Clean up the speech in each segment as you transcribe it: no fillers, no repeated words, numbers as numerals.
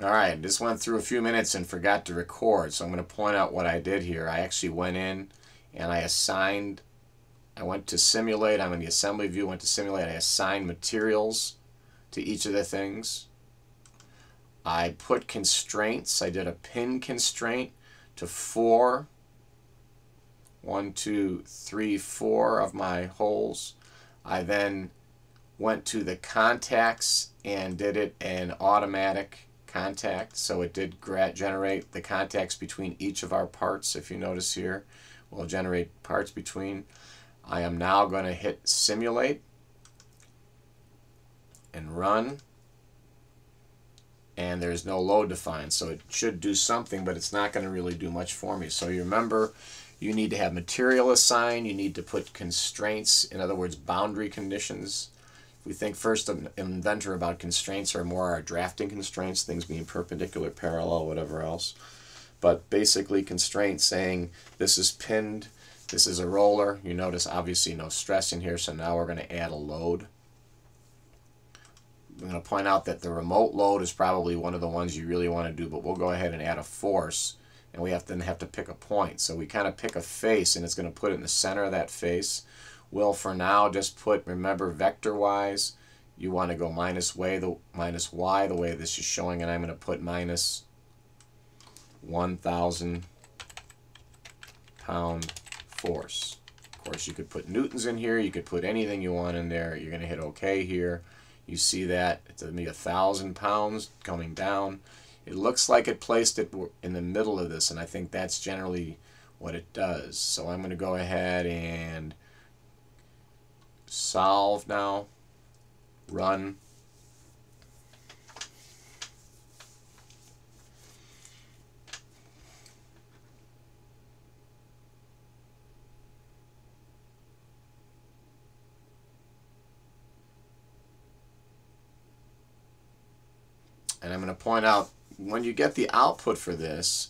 Alright, this went through a few minutes and forgot to record, so I'm going to point out what I did here. I actually went in and I went to simulate, I'm in the assembly view, went to simulate, I assigned materials to each of the things. I put constraints, I did a pin constraint to 4, 1, 2, 3, 4 of my holes. I then went to the contacts and did it in automatic contact, so it did generate the contacts between each of our parts. If you notice here, we'll generate parts between. I am now going to hit simulate and run, and there's no load defined, so it should do something, but it's not going to really do much for me. So you remember, you need to have material assigned, you need to put constraints, in other words boundary conditions. We think first of Inventor about constraints are more our drafting constraints, things being perpendicular, parallel, whatever else. But basically constraints saying this is pinned, this is a roller. You notice obviously no stress in here, so now we're going to add a load. I'm going to point out that the remote load is probably one of the ones you really want to do, but we'll go ahead and add a force, and we then have to pick a point. So we kind of pick a face, and it's going to put it in the center of that face. We'll for now just put, remember vector wise, you want to go minus y the way this is showing, and I'm going to put minus 1,000 pound force. Of course you could put newtons in here, you could put anything you want in there. You're going to hit OK here. You see that it's going to be 1,000 pounds coming down. It looks like it placed it in the middle of this, and I think that's generally what it does. So I'm going to go ahead and solve now, run, and I'm going to point out when you get the output for this,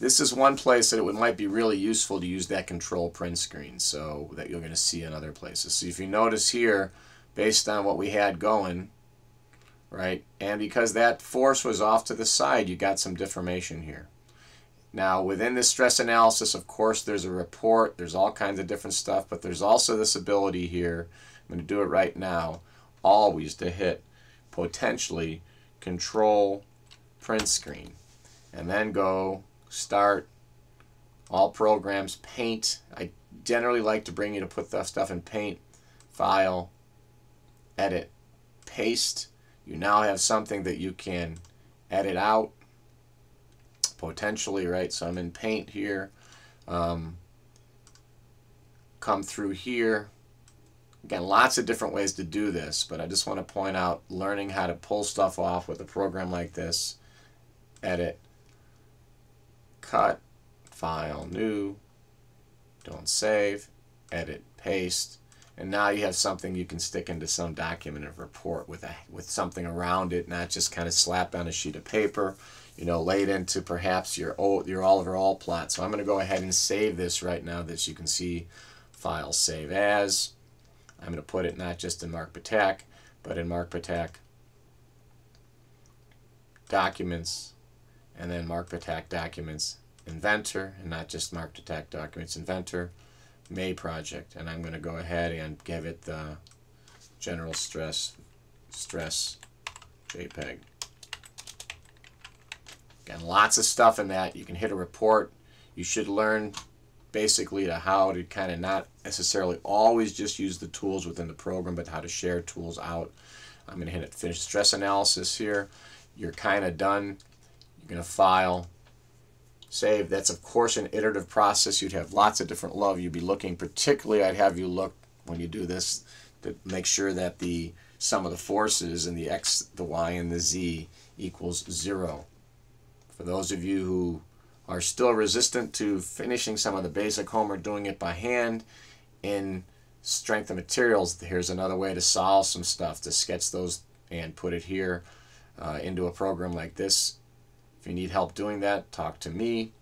this is one place that it might be really useful to use that control print screen, so that you're going to see in other places. So if you notice here, based on what we had going, right, and because that force was off to the side, you got some deformation here. Now within this stress analysis, of course, there's a report, there's all kinds of different stuff, but there's also this ability here, I'm going to do it right now, always to hit potentially control print screen, and then go start all programs, paint. I generally like to bring you to put the stuff in paint, file, edit, paste. You now have something that you can edit out potentially, right? So I'm in paint here, come through here. Again, lots of different ways to do this, but I just want to point out learning how to pull stuff off with a program like this. Edit, cut, file, new, don't save, edit, paste, and now you have something you can stick into some document or report with something around it, not just kind of slapped on a sheet of paper, you know, laid into perhaps your all plot. So I'm going to go ahead and save this right now, that you can see. File, save as. I'm going to put it not just in Mark Patak, but in Mark Patak Documents, and then Mark Patak Documents Inventor, and not just Mark Patak Documents Inventor, May project. And I'm going to go ahead and give it the general stress JPEG. Again, lots of stuff in that. You can hit a report. You should learn basically to how to kind of not necessarily always just use the tools within the program, but how to share tools out. I'm going to hit finish stress analysis here. You're kind of done. You're going to file, save. That's of course an iterative process. You'd have lots of different love. You'd be looking, particularly I'd have you look when you do this to make sure that the sum of the forces in the x, the y, and the z equals 0. For those of you who are still resistant to finishing some of the basic homework, doing it by hand in strength of materials, here's another way to solve some stuff, to sketch those and put it here into a program like this. If you need help doing that, talk to me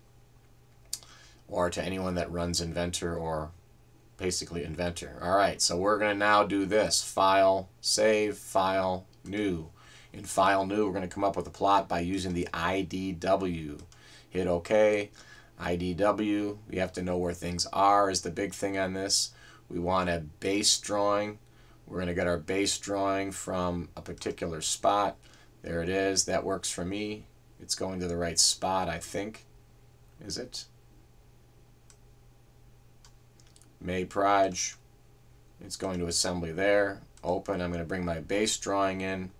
or to anyone that runs Inventor, or basically Inventor. Alright, so we're going to now do this. File, save, file, new. In File New, we're going to come up with a plot by using the IDW. Hit OK. IDW, we have to know where things are is the big thing on this. We want a base drawing. We're going to get our base drawing from a particular spot. There it is. That works for me. It's going to the right spot, I think. Is it? May Proj. It's going to assembly there. Open. I'm going to bring my base drawing in.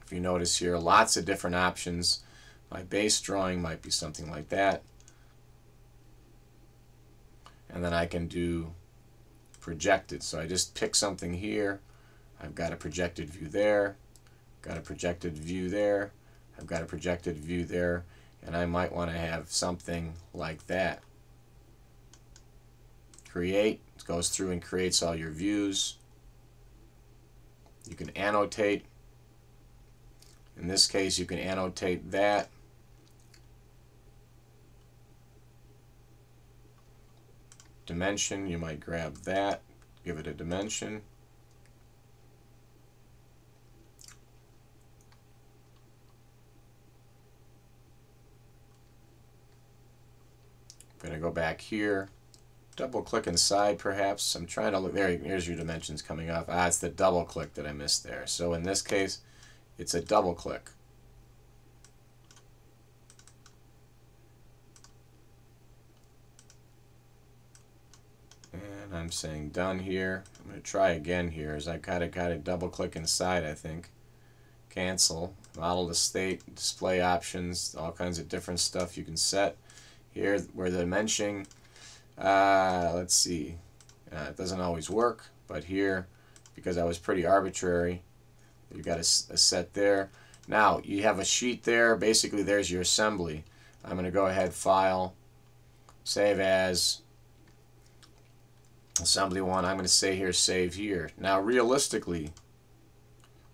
If you notice here, lots of different options. My base drawing might be something like that. And then I can do projected. So I just pick something here. I've got a projected view there. Got a projected view there. I've got a projected view there. And I might want to have something like that. Create. It goes through and creates all your views. You can annotate. In this case, you can annotate that. Dimension, you might grab that, give it a dimension. I'm going to go back here, double click inside perhaps. I'm trying to look, here's your dimensions coming up. It's the double click that I missed there. So in this case, it's a double click. And I'm saying done here. I'm going to try again here as I got to double click inside, I think. Cancel, model to state, display options, all kinds of different stuff you can set. Here where the dimension, let's see, it doesn't always work, but here, because I was pretty arbitrary, you've got a set there. Now you have a sheet there. Basically there's your assembly. I'm going to go ahead, File, Save As, Assembly 1. I'm going to say here, Save Here. Now realistically,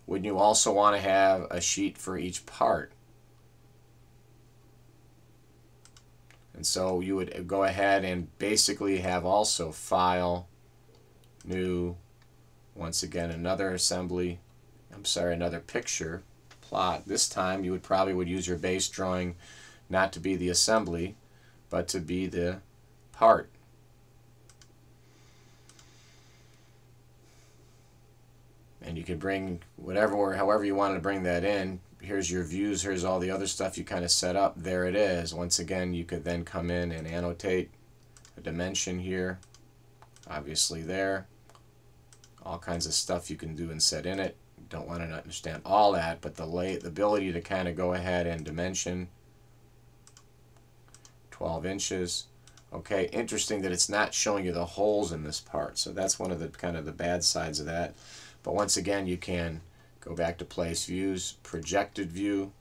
wouldn't you also want to have a sheet for each part? And so you would go ahead and basically have also File, New, once again another assembly, another picture, plot. This time you would probably use your base drawing not to be the assembly, but to be the part. And you can bring however you wanted to bring that in. Here's your views, here's all the other stuff you kind of set up. There it is. Once again, you could then come in and annotate a dimension here. Obviously there. All kinds of stuff you can do and set in it. Don't want to understand all that, but the ability to kind of go ahead and dimension 12 inches. Okay, interesting that it's not showing you the holes in this part. So that's one of the kind of the bad sides of that. But once again, you can go back to Place Views, Projected View,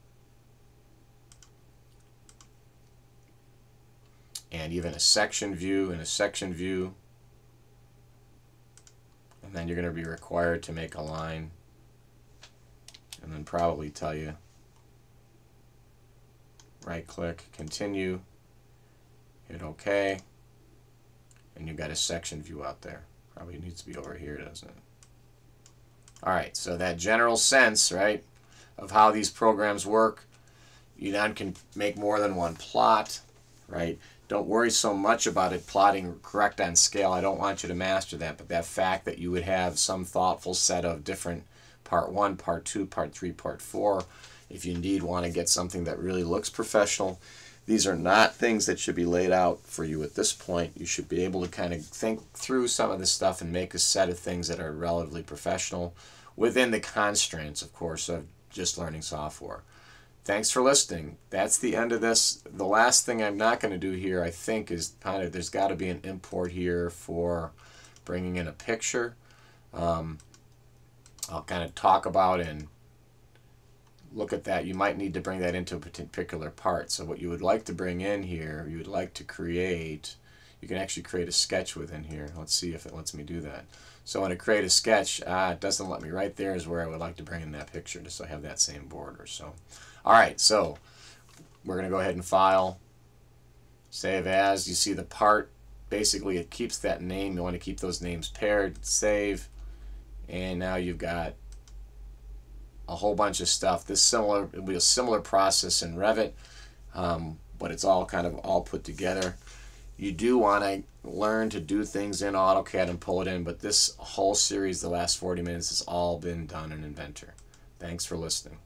and even a section view and a section view. And then you're going to be required to make a line and then probably tell you right click, continue, hit OK, and you've got a section view out there. Probably needs to be over here, doesn't it? Alright, so that general sense, right, of how these programs work. You then can make more than one plot, right? Don't worry so much about it plotting correct on scale. I don't want you to master that, but that fact that you would have some thoughtful set of different part 1, part 2, part 3, part 4, if you indeed want to get something that really looks professional. These are not things that should be laid out for you at this point. You should be able to kind of think through some of this stuff and make a set of things that are relatively professional within the constraints, of course, of just learning software. Thanks for listening. That's the end of this. The last thing I'm not going to do here, I think, is kind of, there's got to be an import here for bringing in a picture. I'll kind of talk about and look at that. You might need to bring that into a particular part. So what you would like to bring in here, you would like to create, you can actually create a sketch within here. Let's see if it lets me do that. So when I create a sketch, it doesn't let me. Right there is where I would like to bring in that picture, just so I have that same border. So, all right, so we're going to go ahead and File, Save As. You see the part, basically it keeps that name. You want to keep those names paired, Save, and now you've got a whole bunch of stuff. It'll be a similar process in Revit, but it's all kind of all put together. You do want to learn to do things in AutoCAD and pull it in, but this whole series, the last 40 minutes, has all been done in Inventor. Thanks for listening.